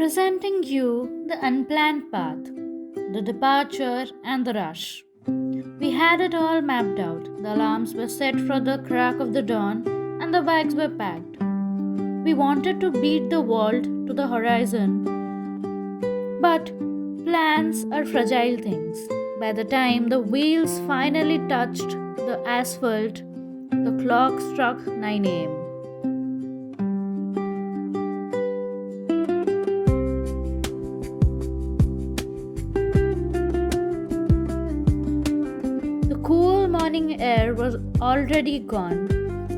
presenting you the unplanned path, the departure, and the rush. We had it all mapped out. The alarms were set for the crack of the dawn, and the bags were packed. We wanted to beat the world to the horizon, but plans are fragile things. By the time the wheels finally touched the asphalt, the clock struck 9 a.m. The cool morning air was already gone,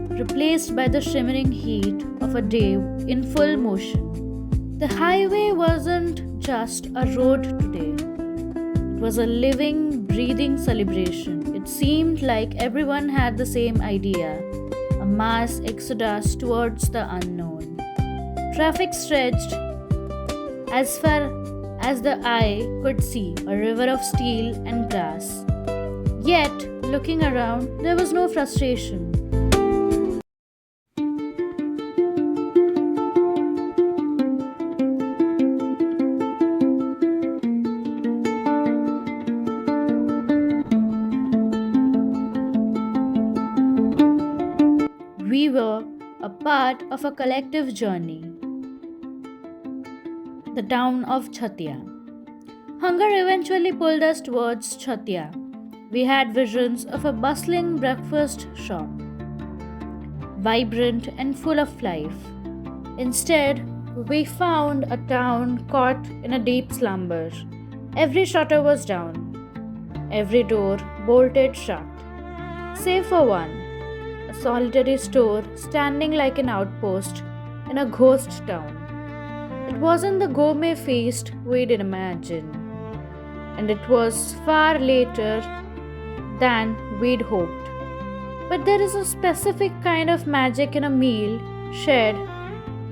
replaced by the shimmering heat of a day in full motion. The highway wasn't just a road today, it was a living, breathing celebration. It seemed like everyone had the same idea, a mass exodus towards the unknown. Traffic stretched as far as the eye could see, a river of steel and glass. Yet, looking around, there was no frustration. We were a part of a collective journey, the town of Chatia. Hunger eventually pulled us towards Chatia. We had visions of a bustling breakfast shop, vibrant and full of life. Instead, we found a town caught in a deep slumber. Every shutter was down, every door bolted shut, save for one, a solitary store standing like an outpost in a ghost town. It wasn't the gourmet feast we'd imagined, and it was far later than we'd hoped. But there is a specific kind of magic in a meal shared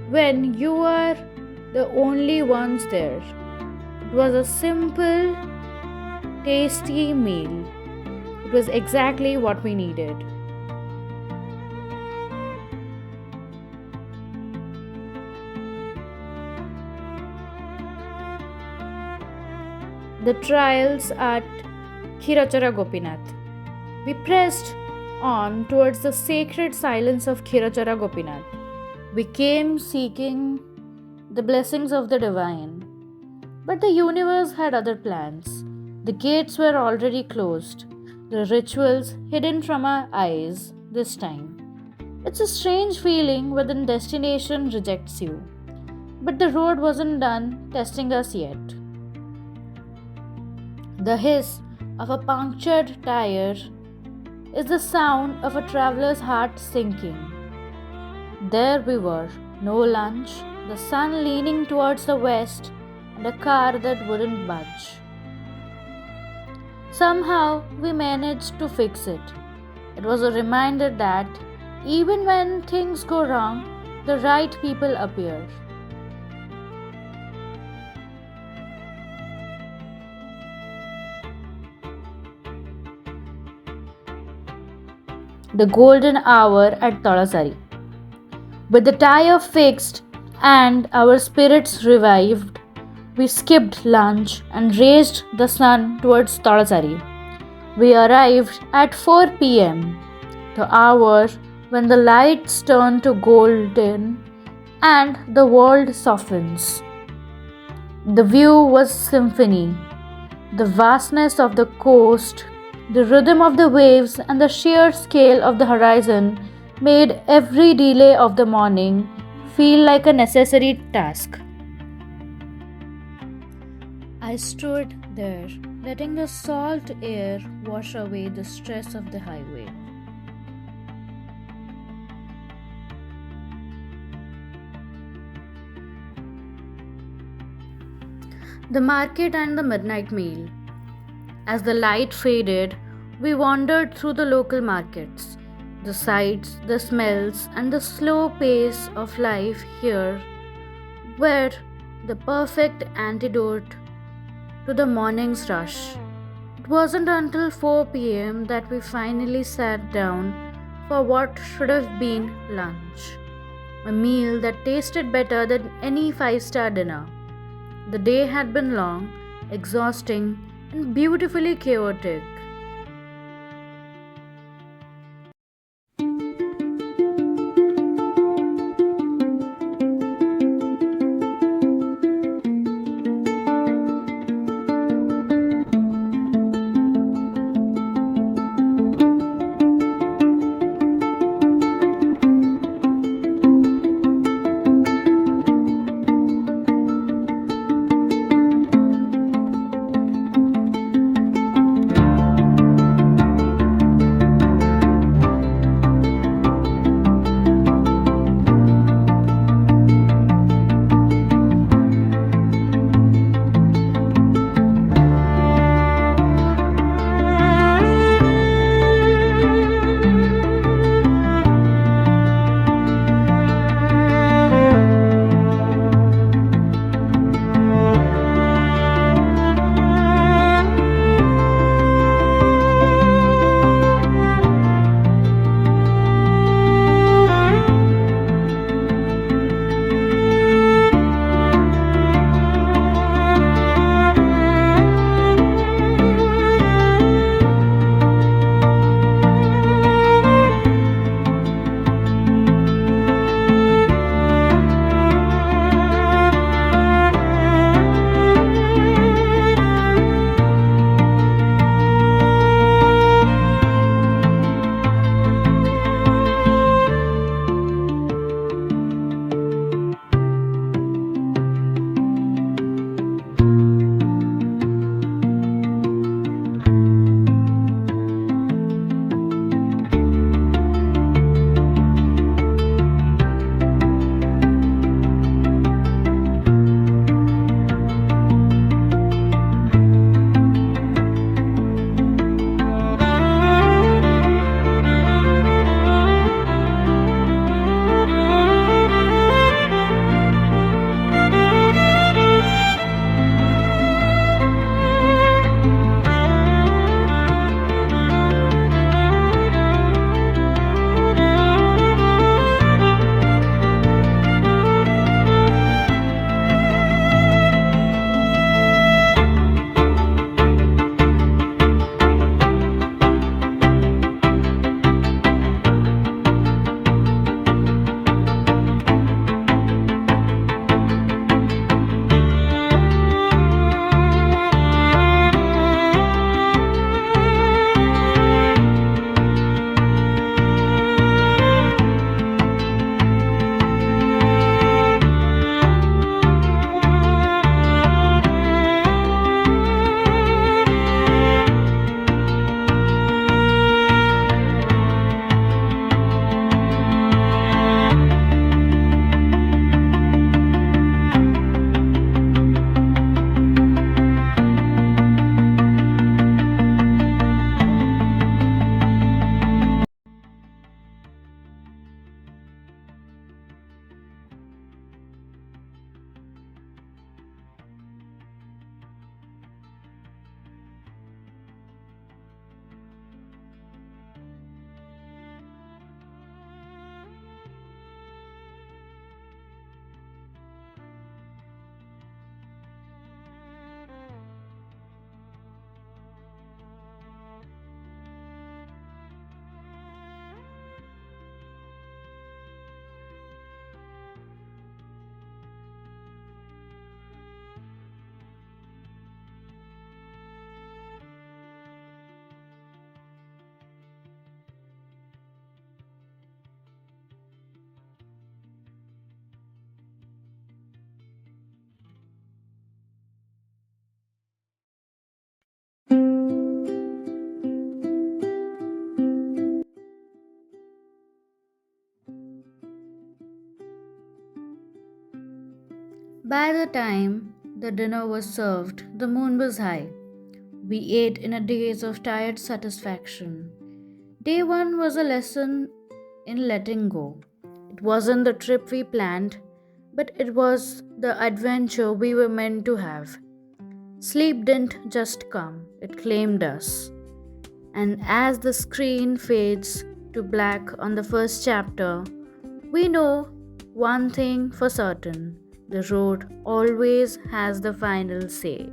when you are the only ones there. It was a simple, tasty meal. It was exactly what we needed. The trials at Khirachara Gopinath. We pressed on towards the sacred silence of Khirachara Gopinath. We came seeking the blessings of the divine. But the universe had other plans. The gates were already closed, the rituals hidden from our eyes this time. It's a strange feeling when the destination rejects you. But the road wasn't done testing us yet. The hiss of a punctured tire is the sound of a traveler's heart sinking. There we were, no lunch, the sun leaning towards the west, and a car that wouldn't budge. Somehow we managed to fix it. It was a reminder that even when things go wrong, the right people appear. The golden hour at Talasari. With the tire fixed and our spirits revived, we skipped lunch and raised the sun towards Talasari. We arrived at 4 p.m., the hour when the lights turn to golden and the world softens. The view was symphony. The vastness of the coast, the rhythm of the waves, and the sheer scale of the horizon made every delay of the morning feel like a necessary task. I stood there, letting the salt air wash away the stress of the highway. The market and the midnight meal. As the light faded, we wandered through the local markets. The sights, the smells, and the slow pace of life here were the perfect antidote to the morning's rush. It wasn't until 4 pm that we finally sat down for what should have been lunch, a meal that tasted better than any 5-star dinner. The day had been long, exhausting, and beautifully chaotic. By the time the dinner was served, the moon was high. We ate in a daze of tired satisfaction. Day one was a lesson in letting go. It wasn't the trip we planned, but it was the adventure we were meant to have. Sleep didn't just come, it claimed us. And as the screen fades to black on the first chapter, we know one thing for certain: The road always has the final say.